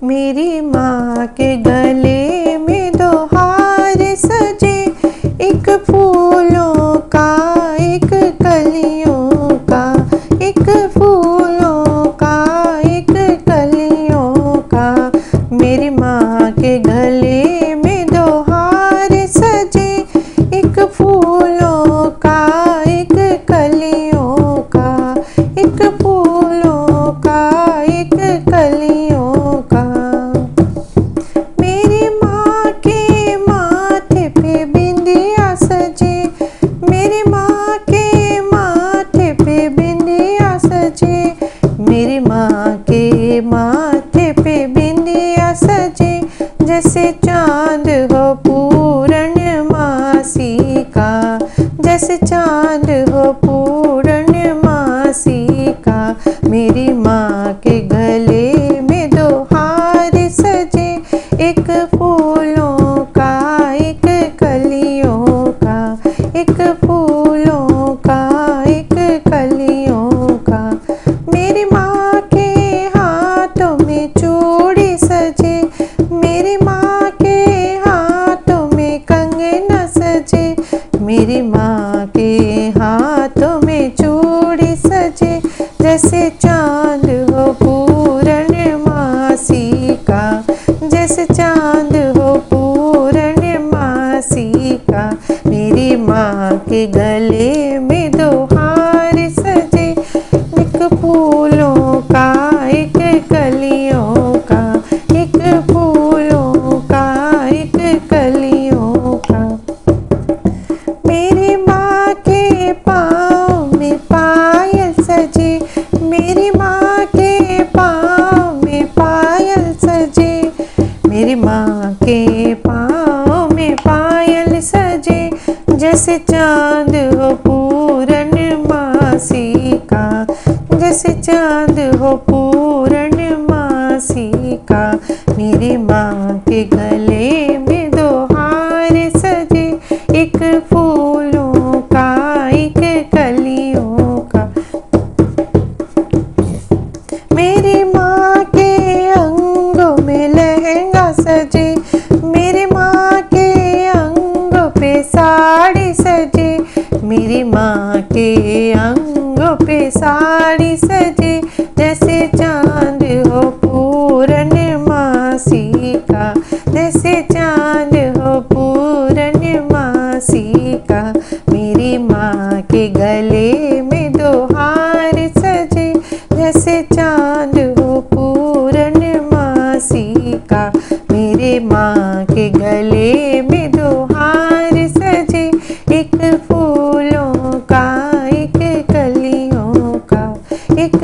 मेरी माँ के गले में दो हार सजे, एक फूलों का एक कलियों का, एक फूलों का एक कलियों का। मेरी माँ के गले में दो हार सजे, एक फूलों का एक कलियों का, एक फूलों का एक कलियों का। मेरी माँ के माथे पे बिंदिया सजे, मेरी माँ के माथे पे बिंदिया सजे, मेरी माँ के माथे पे बिंदिया सजे। जैसे चाँद हो पूर्णमासी का, जैसे चाँद हो पूर्णमासी का। मेरी माँ के गले में दो हार सजे, एक फूलों का एक कलियों का, एक फूलों का एक कलियों का। मेरी माँ के हाथों में चूड़ी सजे, मेरी माँ के हाथों में कंगना सजे, मेरी माँ के हाथों में चूड़ी सजे। जैसे चाँद हो पूर्णमासी का, जैसे चाँद हो पूर्णमासी का। मेरी माँ के गले में दो हार सजे, एक फूलों का एक कलियों का, एक फूलों का एक कलियों का। मेरी माँ के पाँव में पायल सजे, मेरी माँ के पाँव में पायल सजे, मेरी माँ के पाँव में पायल सजे। जैसे चाँद हो पूर्णमासी का, जैसे चाँद हो पूर्णमासी का। मेरी माँ के गले में दो हार सजे, एक फूलों का एक कलियों का। मेरी माँ के अंगों में लहंगा सजे, मेरी माँ के अंगों पे साड़ी सजे, मेरी माँ के अंगों पे साड़ी सजे। जैसे चाँद हो पूर्णमासी का, जैसे चाँद हो पूर्णमासी का। मेरी माँ के गले में दो हार सजे, जैसे चाँद हो पूर्णमासी का। मेरे माँ के गले में दो हार सजे, एक फूलों का एक कलियों का, एक